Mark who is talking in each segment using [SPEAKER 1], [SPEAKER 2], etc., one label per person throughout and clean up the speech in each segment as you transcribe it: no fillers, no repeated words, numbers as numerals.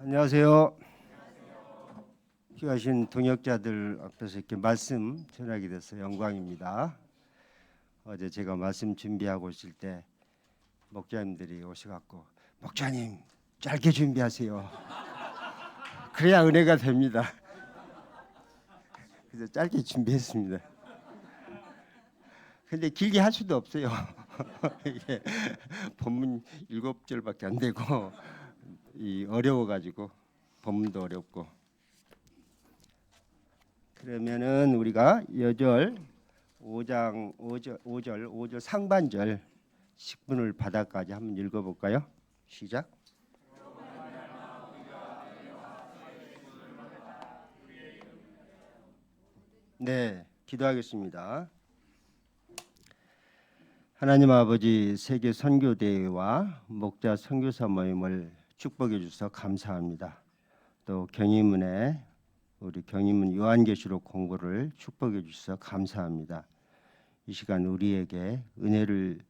[SPEAKER 1] 안녕하세요. 귀하신 동역자들 앞에서 이렇게 말씀 전하게 돼서 영광입니다. 어제 제가 말씀 준비하고 있을 때 목자님들이 오셔갖고 목자님 짧게 준비하세요. 그래야 은혜가 됩니다. 그래서 짧게 준비했습니다. 근데 길게 할 수도 없어요. 이게 본문 7절밖에 안 되고 어려워가지고 본문도 어렵고. 그러면은 우리가 여절 5절 상반절 10분을 바닥까지 한번 읽어볼까요? 시작. 네, 기도하겠습니다. 하나님 아버지, 세계 선교대회와 목자 선교사 모임을 축복해 주셔서 감사합니다. 또 경희문에 우리 경희문 요한계시록 공부를 축복해 주셔서 감사합니다. 이 시간 우리에게 은혜를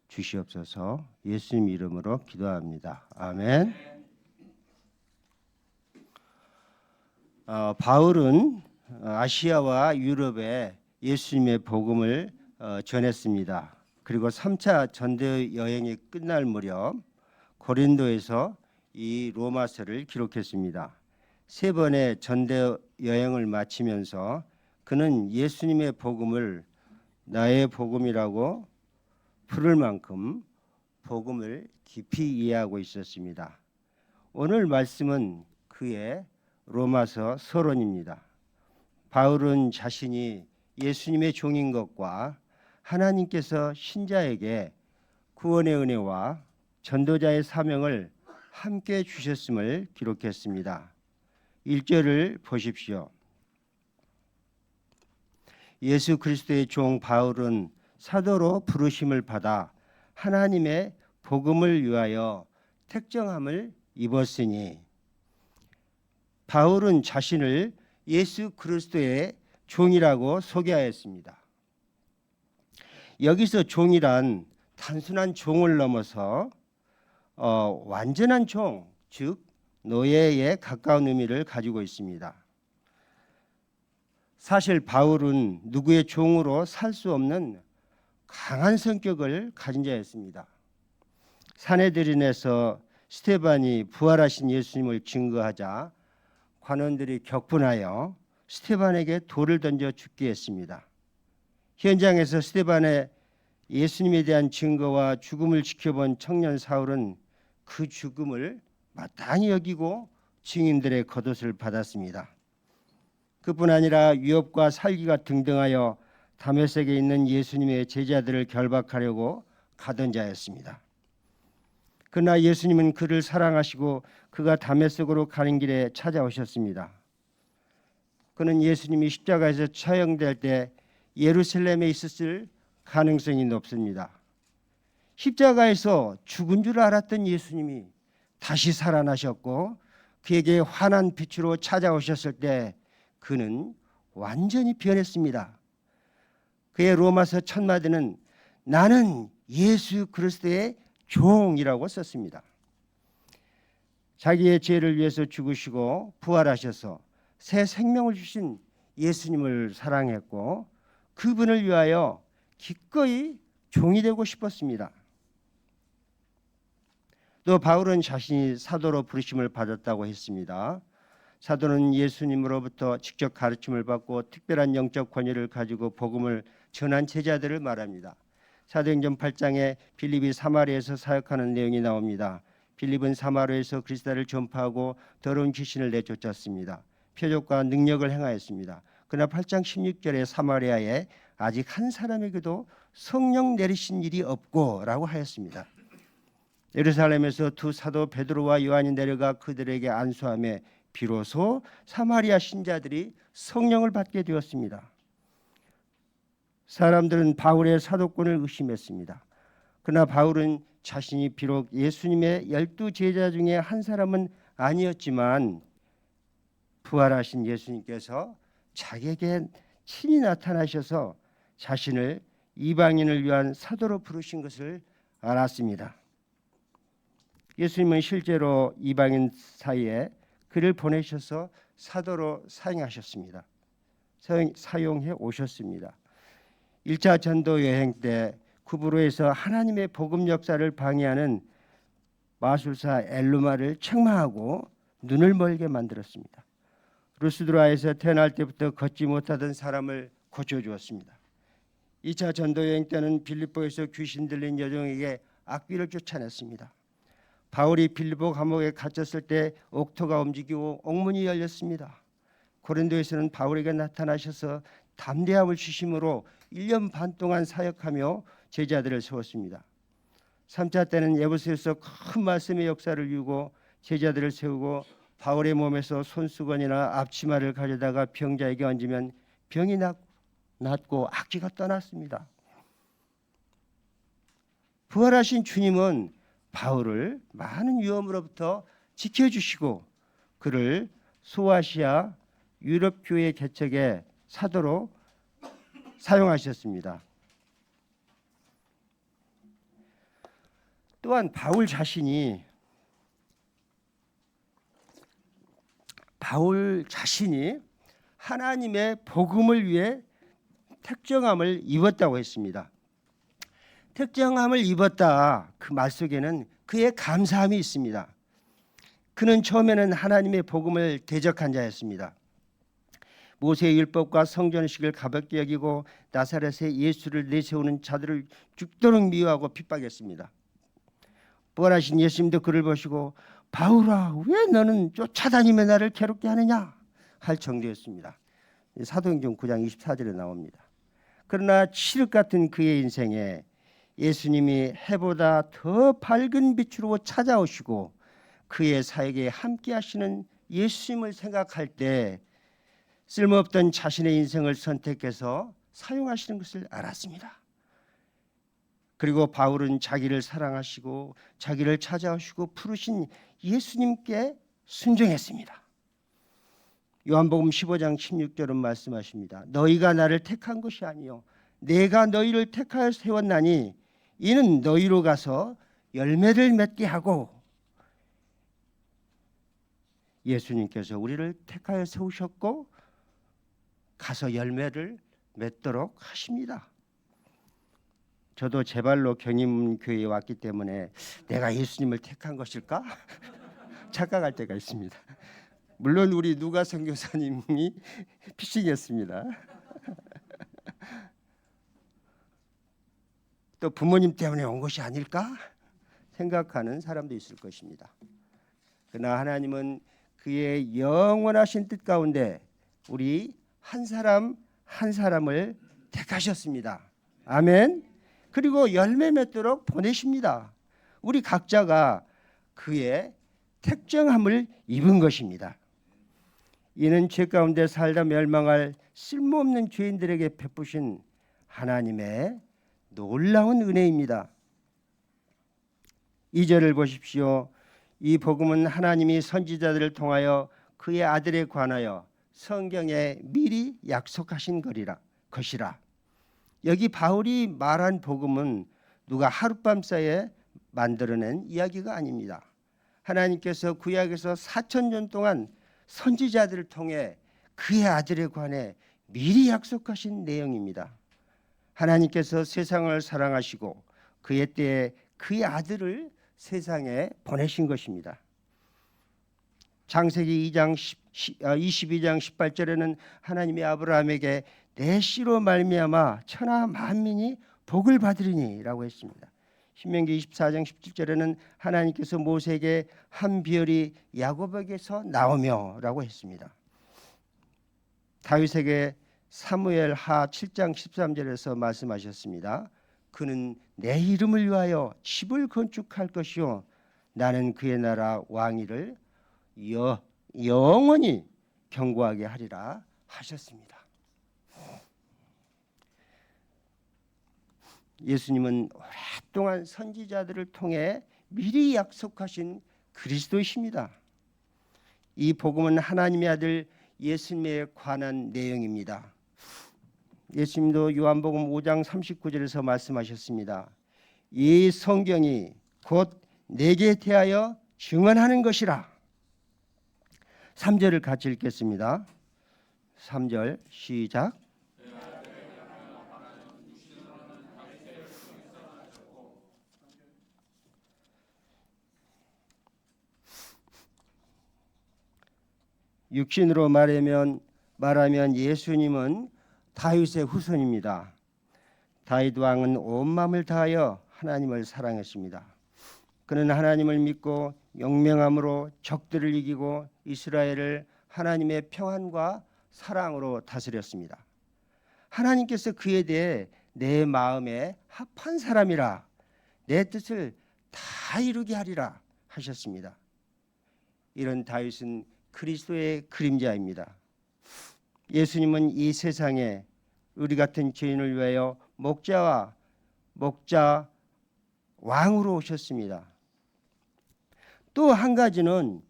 [SPEAKER 1] 주시옵소서. 예수님 이름으로 기도합니다. 아멘. 바울은 아시아와 유럽에 예수님의 복음을 전했습니다. 그리고 3차 전도 여행이 끝날 무렵 고린도에서 이 로마서를 기록했습니다. 3번의 전도 여행을 마치면서 그는 예수님의 복음을 나의 복음이라고 부를 만큼 복음을 깊이 이해하고 있었습니다. 오늘 말씀은 그의 로마서 서론입니다. 바울은 자신이 예수님의 종인 것과 하나님께서 신자에게 구원의 은혜와 전도자의 사명을 함께 주셨음을 기록했습니다. 1절을 보십시오. 예수 그리스도의 종 바울은 사도로 부르심을 받아 하나님의 복음을 위하여 택정함을 입었으니, 바울은 자신을 예수 그리스도의 종이라고 소개하였습니다. 여기서 종이란 단순한 종을 넘어서 완전한 종, 즉 노예에 가까운 의미를 가지고 있습니다. 사실 바울은 누구의 종으로 살 수 없는 강한 성격을 가진 자였습니다. 산헤드린에서 스데반이 부활하신 예수님을 증거하자 관원들이 격분하여 스데반에게 돌을 던져 죽게 했습니다. 현장에서 스데반의 예수님에 대한 증거와 죽음을 지켜본 청년 사울은 그 죽음을 마땅히 여기고 증인들의 겉옷을 받았습니다. 그뿐 아니라 위협과 살기가 등등하여 다메섹에 있는 예수님의 제자들을 결박하려고 가던 자였습니다. 그러나 예수님은 그를 사랑하시고 그가 다메섹으로 가는 길에 찾아오셨습니다. 그는 예수님이 십자가에서 처형될 때 예루살렘에 있었을 가능성이 높습니다. 십자가에서 죽은 줄 알았던 예수님이 다시 살아나셨고 그에게 환한 빛으로 찾아오셨을 때 그는 완전히 변했습니다. 그의 로마서 첫 마디는 나는 예수 그리스도의 종이라고 썼습니다. 자기의 죄를 위해서 죽으시고 부활하셔서 새 생명을 주신 예수님을 사랑했고 그분을 위하여 기꺼이 종이 되고 싶었습니다. 또 바울은 자신이 사도로 부르심을 받았다고 했습니다. 사도는 예수님으로부터 직접 가르침을 받고 특별한 영적 권위를 가지고 복음을 전한 제자들을 말합니다. 사도행전 8장에 빌립이 사마리아에서 사역하는 내용이 나옵니다. 빌립은 사마리아에서 그리스도를 전파하고 더러운 귀신을 내쫓았습니다. 표적과 능력을 행하였습니다. 그러나 8장 16절에 사마리아에 아직 한 사람에게도 성령 내리신 일이 없고 라고 하였습니다. 예루살렘에서 두 사도 베드로와 요한이 내려가 그들에게 안수하며 비로소 사마리아 신자들이 성령을 받게 되었습니다. 사람들은 바울의 사도권을 의심했습니다. 그러나 바울은 자신이 비록 예수님의 12 제자 중에 한 사람은 아니었지만 부활하신 예수님께서 자기에게 친히 나타나셔서 자신을 이방인을 위한 사도로 부르신 것을 알았습니다. 예수님은 실제로 이방인 사이에 그를 보내셔서 사도로 사용해 오셨습니다. 1차 전도 여행 때 구브로에서 하나님의 복음 역사를 방해하는 마술사 엘루마를 책망하고 눈을 멀게 만들었습니다. 루스드라에서 태어날 때부터 걷지 못하던 사람을 고쳐주었습니다. 2차 전도 여행 때는 빌립보에서 귀신 들린 여종에게 악귀를 쫓아냈습니다. 바울이 빌립보 감옥에 갇혔을 때 옥토가 움직이고 옥문이 열렸습니다. 고린도에서는 바울에게 나타나셔서 담대함을 주심으로 1년 반 동안 사역하며 제자들을 세웠습니다. 3차 때는 에베소에서 큰 말씀의 역사를 이루고 제자들을 세우고 바울의 몸에서 손수건이나 앞치마를 가져다가 병자에게 얹으면 병이 낫고 악귀가 떠났습니다. 부활하신 주님은 바울을 많은 위험으로부터 지켜주시고 그를 소아시아 유럽 교회 개척의 사도로 사용하셨습니다. 또한 바울 자신이 하나님의 복음을 위해 택정함을 입었다고 했습니다. 택정함을 입었다, 그 말 속에는 그의 감사함이 있습니다. 그는 처음에는 하나님의 복음을 대적한 자였습니다. 모세의 율법과 성전식을 가볍게 여기고 나사렛에 예수를 내세우는 자들을 죽도록 미워하고 핍박했습니다. 부활하신 예수님도 그를 보시고 바울아, 왜 너는 쫓아다니며 나를 괴롭게 하느냐 할 정도였습니다. 사도행전 9장 24절에 나옵니다. 그러나 칠흑 같은 그의 인생에 예수님이 해보다 더 밝은 빛으로 찾아오시고 그의 사역에 함께 하시는 예수님을 생각할 때 쓸모없던 자신의 인생을 선택해서 사용하시는 것을 알았습니다. 그리고 바울은 자기를 사랑하시고 자기를 찾아오시고 부르신 예수님께 순종했습니다. 요한복음 15장 16절은 말씀하십니다. 너희가 나를 택한 것이 아니요 내가 너희를 택하여 세웠나니 이는 너희로 가서 열매를 맺게 하고, 예수님께서 우리를 택하여 세우셨고 가서 열매를 맺도록 하십니다. 저도 제 발로 경인교회에 왔기 때문에 내가 예수님을 택한 것일까? 착각할 때가 있습니다. 물론 우리 누가 선교사님이 피싱이었습니다. 또 부모님 때문에 온 것이 아닐까 생각하는 사람도 있을 것입니다. 그러나 하나님은 그의 영원하신 뜻 가운데 우리 한 사람 한 사람을 택하셨습니다. 아멘. 그리고 열매 맺도록 보내십니다. 우리 각자가 그의 택정함을 입은 것입니다. 이는 죄 가운데 살다 멸망할 쓸모없는 죄인들에게 베푸신 하나님의 놀라운 은혜입니다. 2절을 보십시오. 이 복음은 하나님이 선지자들을 통하여 그의 아들에 관하여 성경에 미리 약속하신 것이라. 여기 바울이 말한 복음은 누가 하룻밤 사이에 만들어낸 이야기가 아닙니다. 하나님께서 구약에서 4,000년 동안 선지자들을 통해 그의 아들에 관해 미리 약속하신 내용입니다. 하나님께서 세상을 사랑하시고 그의 때에 그의 아들을 세상에 보내신 것입니다. 창세기 22장 18절에는 하나님이 아브라함에게 내 씨로 말미암아 천하 만민이 복을 받으리니라고 했습니다. 신명기 24장 17절에는 하나님께서 모세에게 한 비열이 야곱에게서 나오며라고 했습니다. 다윗에게 사무엘 하 7장 13절에서 말씀하셨습니다. 그는 내 이름을 위하여 집을 건축할 것이요 나는 그의 나라 왕위를 영원히 경고하게 하리라 하셨습니다. 예수님은 오랫동안 선지자들을 통해 미리 약속하신 그리스도이십니다. 이 복음은 하나님의 아들 예수님에 관한 내용입니다. 예수님도 요한복음 5장 39절에서 말씀하셨습니다. 이 성경이 곧 내게 대하여 증언하는 것이라. 3절을 같이 읽겠습니다. 3절 시작. 육신으로 말하면 예수님은 다윗의 후손입니다. 다윗 왕은 온 마음을 다하여 하나님을 사랑했습니다. 그는 하나님을 믿고 용맹함으로 적들을 이기고 이스라엘을 하나님의 평안과 사랑으로 다스렸습니다. 하나님께서 그에 대해 내 마음에 합한 사람이라 내 뜻을 다 이루게 하리라 하셨습니다. 이런 다윗은 그리스도의 그림자입니다. 예수님은 이 세상에 우리 같은 죄인을 위하여 목자 왕으로 오셨습니다. 또 한 가지는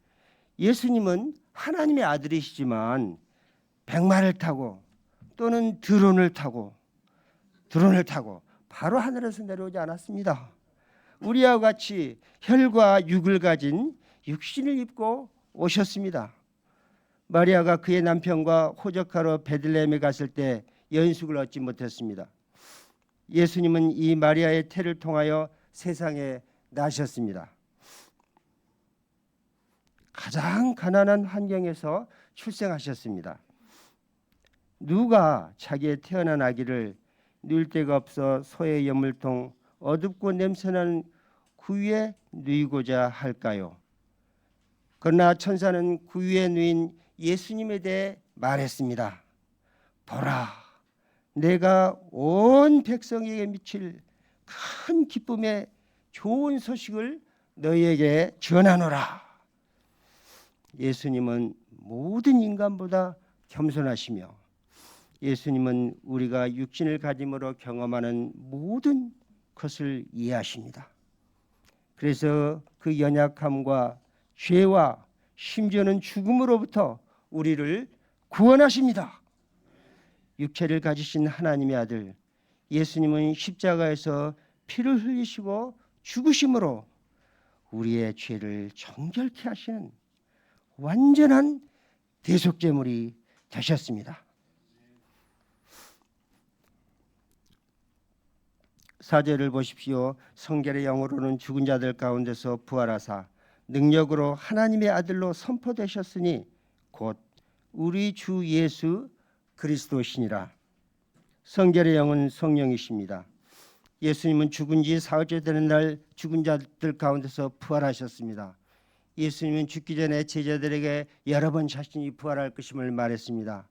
[SPEAKER 1] 예수님은 하나님의 아들이시지만 백마를 타고 또는 드론을 타고 바로 하늘에서 내려오지 않았습니다. 우리와 같이 혈과 육을 가진 육신을 입고 오셨습니다. 마리아가 그의 남편과 호적하러 베들레헴에 갔을 때 연숙을 얻지 못했습니다. 예수님은 이 마리아의 태를 통하여 세상에 나셨습니다. 가장 가난한 환경에서 출생하셨습니다. 누가 자기의 태어난 아기를 누일 데가 없어 소의 여물통 어둡고 냄새나는 구유에 누이고자 할까요? 그러나 천사는 구유에 누인 예수님에 대해 말했습니다. 보라, 내가 온 백성에게 미칠 큰 기쁨의 좋은 소식을 너희에게 전하노라. 예수님은 모든 인간보다 겸손하시며 예수님은 우리가 육신을 가짐으로 경험하는 모든 것을 이해하십니다. 그래서 그 연약함과 죄와 심지어는 죽음으로부터 우리를 구원하십니다. 육체를 가지신 하나님의 아들 예수님은 십자가에서 피를 흘리시고 죽으심으로 우리의 죄를 정결케 하시는 완전한 대속제물이 되셨습니다. 4절을 보십시오. 성결의 영으로는 죽은 자들 가운데서 부활하사 능력으로 하나님의 아들로 선포되셨으니 곧 우리 주 예수 그리스도시니라. 성결의 영은 성령이십니다. 예수님은 죽은 지 사흘째 되는 날 죽은 자들 가운데서 부활하셨습니다. 예수님은 죽기 전에 제자들에게 여러 번 자신이 부활할 것임을 말했습니다.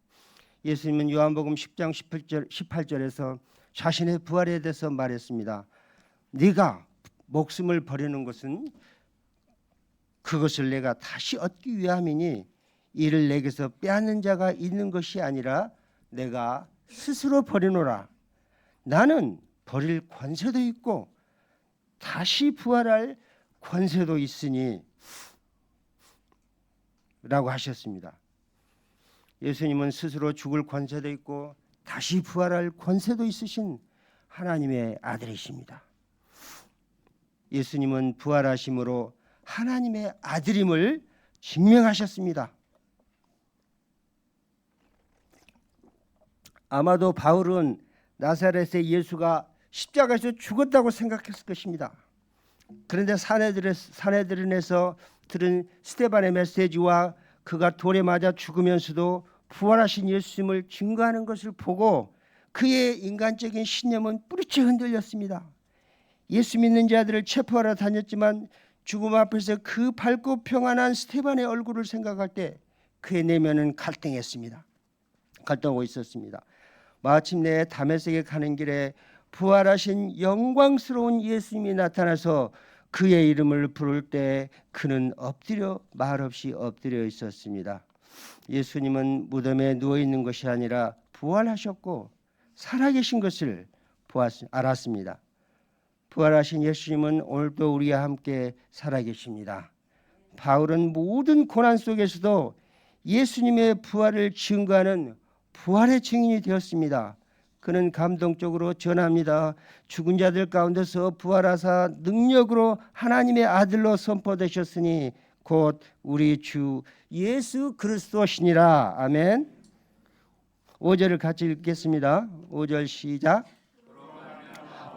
[SPEAKER 1] 예수님은 요한복음 10장 18절에서 자신의 부활에 대해서 말했습니다. 네가 목숨을 버리는 것은 그것을 내가 다시 얻기 위함이니 이를 내게서 빼앗는 자가 있는 것이 아니라 내가 스스로 버리노라. 나는 버릴 권세도 있고 다시 부활할 권세도 있으니 라고 하셨습니다. 예수님은 스스로 죽을 권세도 있고 다시 부활할 권세도 있으신 하나님의 아들이십니다. 예수님은 부활하심으로 하나님의 아들임을 증명하셨습니다. 아마도 바울은 나사렛의 예수가 십자가에서 죽었다고 생각했을 것입니다. 그런데 산헤드린에서 들은 스데반의 메시지와 그가 돌에 맞아 죽으면서도 부활하신 예수님을 증거하는 것을 보고 그의 인간적인 신념은 뿌리째 흔들렸습니다. 예수 믿는 자들을 체포하러 다녔지만 죽음 앞에서 그 밝고 평안한 스데반의 얼굴을 생각할 때 그의 내면은 갈등하고 있었습니다. 마침내 다메섹에 가는 길에 부활하신 영광스러운 예수님이 나타나서 그의 이름을 부를 때 그는 말없이 엎드려 있었습니다. 예수님은 무덤에 누워 있는 것이 아니라 부활하셨고 살아계신 것을 알았습니다. 부활하신 예수님은 오늘도 우리와 함께 살아계십니다. 바울은 모든 고난 속에서도 예수님의 부활을 증거하는 부활의 증인이 되었습니다. 그는 감동적으로 전합니다. 죽은 자들 가운데서 부활하사 능력으로 하나님의 아들로 선포되셨으니 곧 우리 주 예수 그리스도시니라. 아멘. 5절을 같이 읽겠습니다. 5절 시작.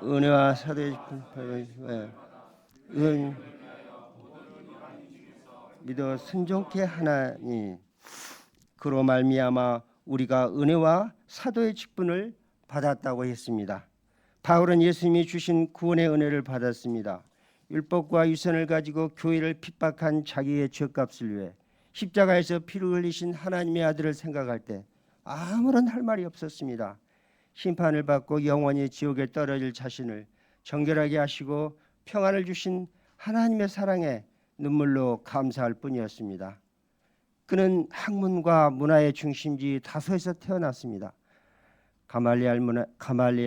[SPEAKER 1] 은혜와 사도의 은 믿어 순종케 하나니 그로 말미암아 우리가 은혜와 사도의 직분을 받았다고 했습니다. 바울은 예수님이 주신 구원의 은혜를 받았습니다. 율법과 유선을 가지고 교회를 핍박한 자기의 죄값을 위해 십자가에서 피를 흘리신 하나님의 아들을 생각할 때 아무런 할 말이 없었습니다. 심판을 받고 영원히 지옥에 떨어질 자신을 정결하게 하시고 평안을 주신 하나님의 사랑에 눈물로 감사할 뿐이었습니다. 그는 학문과 문화의 중심지 다소에서 태어났습니다. 가말리엘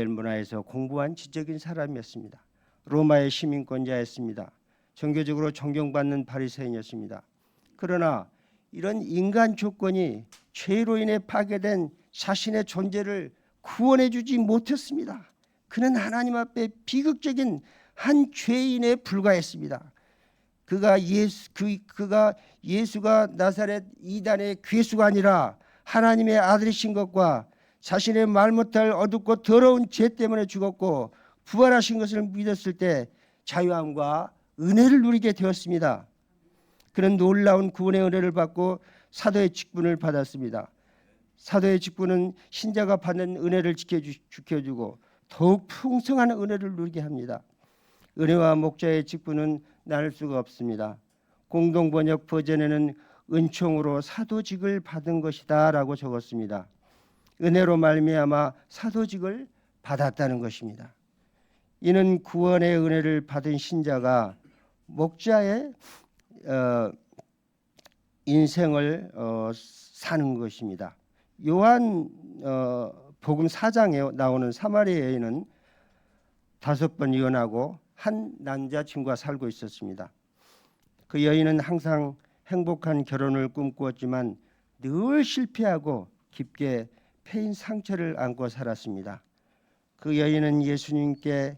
[SPEAKER 1] 문화에서 공부한 지적인 사람이었습니다. 로마의 시민권자였습니다. 종교적으로 존경받는 바리새인이었습니다. 그러나 이런 인간 조건이 죄로 인해 파괴된 자신의 존재를 구원해 주지 못했습니다. 그는 하나님 앞에 비극적인 한 죄인에 불과했습니다. 그가 예수가 나사렛 이단의 괴수가 아니라 하나님의 아들이신 것과 자신의 말 못할 어둡고 더러운 죄 때문에 죽었고 부활하신 것을 믿었을 때 자유함과 은혜를 누리게 되었습니다. 그는 놀라운 구원의 은혜를 받고 사도의 직분을 받았습니다. 사도의 직분은 신자가 받는 은혜를 지켜주고 더욱 풍성한 은혜를 누리게 합니다. 은혜와 목자의 직분은 나눌 수가 없습니다. 공동번역 버전에는 은총으로 사도직을 받은 것이다 라고 적었습니다. 은혜로 말미암아 사도직을 받았다는 것입니다. 이는 구원의 은혜를 받은 신자가 목자의 인생을 사는 것입니다. 요한 복음 4장에 나오는 사마리아 여인은 5번 이혼하고 한 남자친구와 살고 있었습니다. 그 여인은 항상 행복한 결혼을 꿈꾸었지만 늘 실패하고 깊게 패인 상처를 안고 살았습니다. 그 여인은 예수님께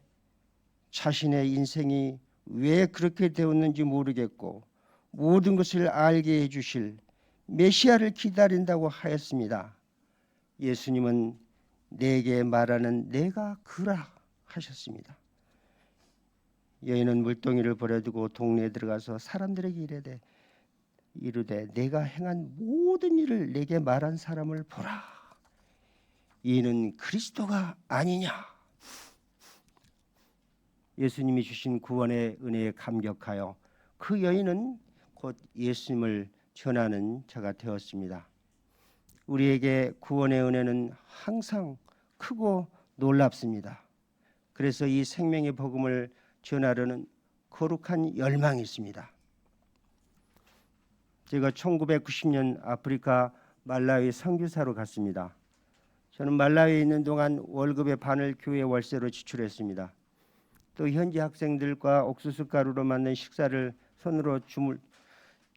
[SPEAKER 1] 자신의 인생이 왜 그렇게 되었는지 모르겠고 모든 것을 알게 해주실 메시아를 기다린다고 하였습니다. 예수님은 내게 말하는 내가 그라 하셨습니다. 여인은 물동이를 버려두고 동네에 들어가서 사람들에게 이르되 내가 행한 모든 일을 내게 말한 사람을 보라. 이는 그리스도가 아니냐. 예수님이 주신 구원의 은혜에 감격하여 그 여인은 곧 예수님을 전하는 자가 되었습니다. 우리에게 구원의 은혜는 항상 크고 놀랍습니다. 그래서 이 생명의 복음을 전하려는 거룩한 열망이 있습니다. 제가 1990년 아프리카 말라위 선교사로 갔습니다. 저는 말라위에 있는 동안 월급의 반을 교회 월세로 지출했습니다. 또 현지 학생들과 옥수수 가루로 만든 식사를 손으로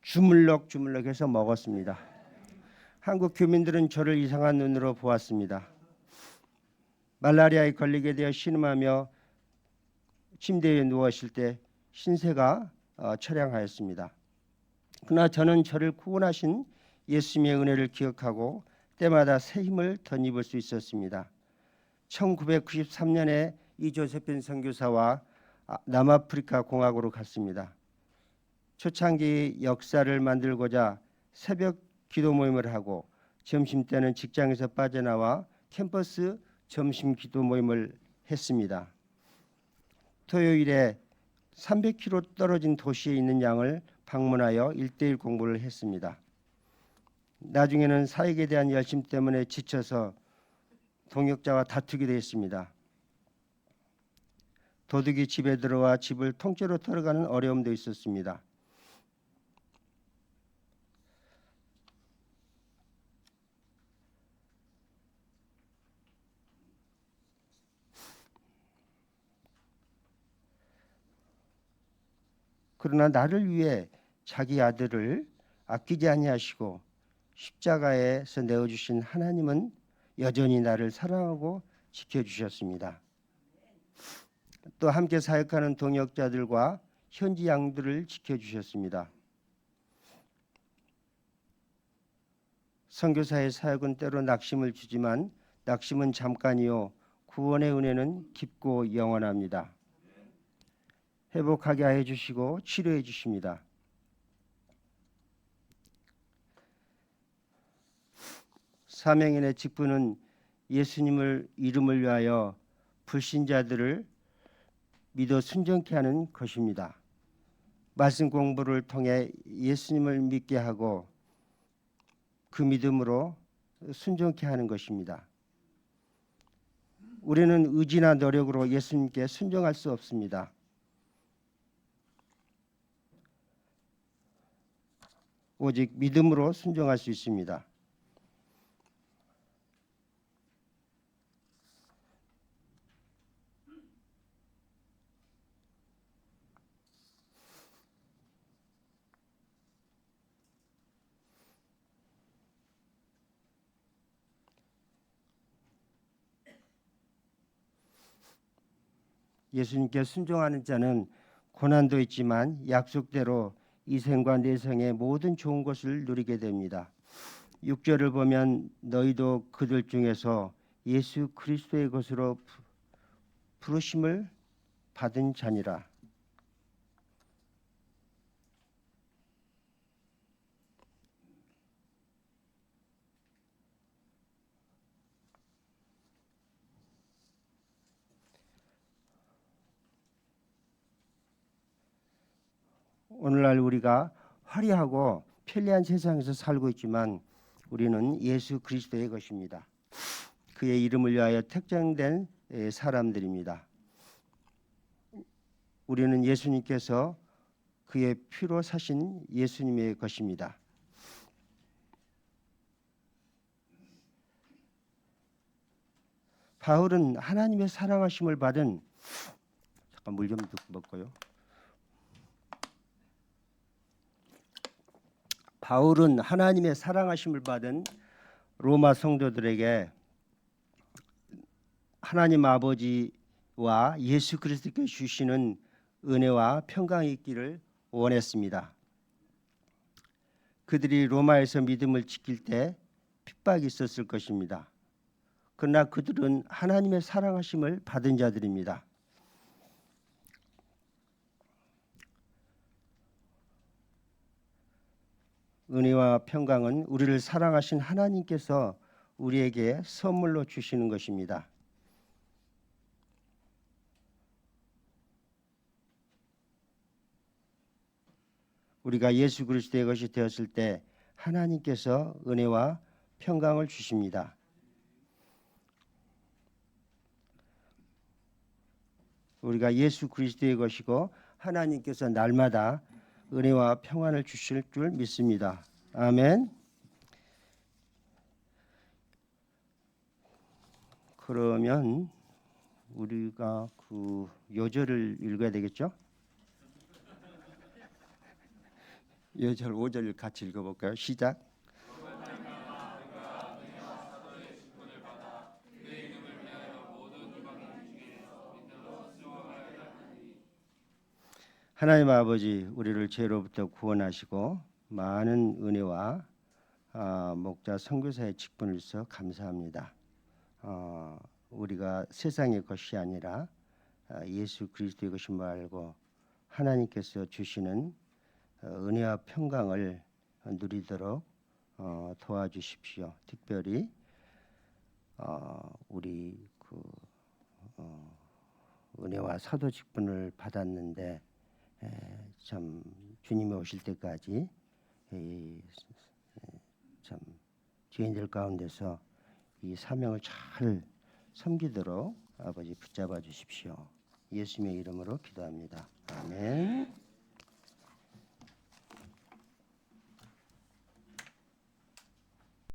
[SPEAKER 1] 주물럭해서 먹었습니다. 한국 교민들은 저를 이상한 눈으로 보았습니다. 말라리아에 걸리게 되어 신음하며 침대에 누웠을 때 신세가 처량하였습니다. 그러나 저는 저를 구원하신 예수님의 은혜를 기억하고 때마다 새 힘을 덧입을 수 있었습니다. 1993년에 이조세핀 선교사와 남아프리카 공화국으로 갔습니다. 초창기 역사를 만들고자 새벽 기도 모임을 하고 점심때는 직장에서 빠져나와 캠퍼스 점심 기도 모임을 했습니다. 토요일에 300km 떨어진 도시에 있는 양을 방문하여 1:1 공부를 했습니다. 나중에는 사역에 대한 열심 때문에 지쳐서 동역자와 다투기도 했습니다. 도둑이 집에 들어와 집을 통째로 털어가는 어려움도 있었습니다. 그러나 나를 위해 자기 아들을 아끼지 아니하시고 십자가에서 내어주신 하나님은 여전히 나를 사랑하고 지켜주셨습니다. 또 함께 사역하는 동역자들과 현지 양들을 지켜주셨습니다. 선교사의 사역은 때로 낙심을 주지만 낙심은 잠깐이요 구원의 은혜는 깊고 영원합니다. 회복하게 해 주시고 치료해 주십니다. 사명인의 직분은 예수님을 이름을 위하여 불신자들을 믿어 순종케 하는 것입니다. 말씀 공부를 통해 예수님을 믿게 하고 그 믿음으로 순종케 하는 것입니다. 우리는 의지나 노력으로 예수님께 순종할 수 없습니다. 오직 믿음으로 순종할 수 있습니다. 예수님께 순종하는 자는 고난도 있지만 약속대로 이 생과 내생의 모든 좋은 것을 누리게 됩니다. 6절을 보면 너희도 그들 중에서 예수 그리스도의 것으로 부르심을 받은 자니라. 오늘날 우리가 화려하고 편리한 세상에서 살고 있지만 우리는 예수 그리스도의 것입니다. 그의 이름을 위하여 택정된 사람들입니다. 우리는 예수님께서 그의 피로 사신 예수님의 것입니다. 바울은 하나님의 사랑하심을 받은 잠깐 물 좀 먹고요. 바울은 하나님의 사랑하심을 받은 로마 성도들에게 하나님 아버지와 예수 그리스도께 주시는 은혜와 평강이 있기를 원했습니다. 그들이 로마에서 믿음을 지킬 때 핍박이 있었을 것입니다. 그러나 그들은 하나님의 사랑하심을 받은 자들입니다. 은혜와 평강은 우리를 사랑하신 하나님께서 우리에게 선물로 주시는 것입니다. 우리가 예수 그리스도의 것이 되었을 때 하나님께서 은혜와 평강을 주십니다. 우리가 예수 그리스도의 것이고 하나님께서 날마다 은혜와 평안을 주실 줄 믿습니다. 아멘. 그러면 우리가 그 요절을 읽어야 되겠죠? 요절 5절 같이 읽어볼까요? 시작. 하나님 아버지, 우리를 죄로부터 구원하시고 많은 은혜와 목자 선교사의 직분을 주셔서 감사합니다. 우리가 세상의 것이 아니라 예수 그리스도의 것임을 알고 하나님께서 주시는 은혜와 평강을 누리도록 도와주십시오. 특별히 우리 은혜와 사도 직분을 받았는데 참 주님이 오실 때까지 참 죄인들 가운데서 이 사명을 잘 섬기도록 아버지 붙잡아 주십시오. 예수님의 이름으로 기도합니다. 아멘.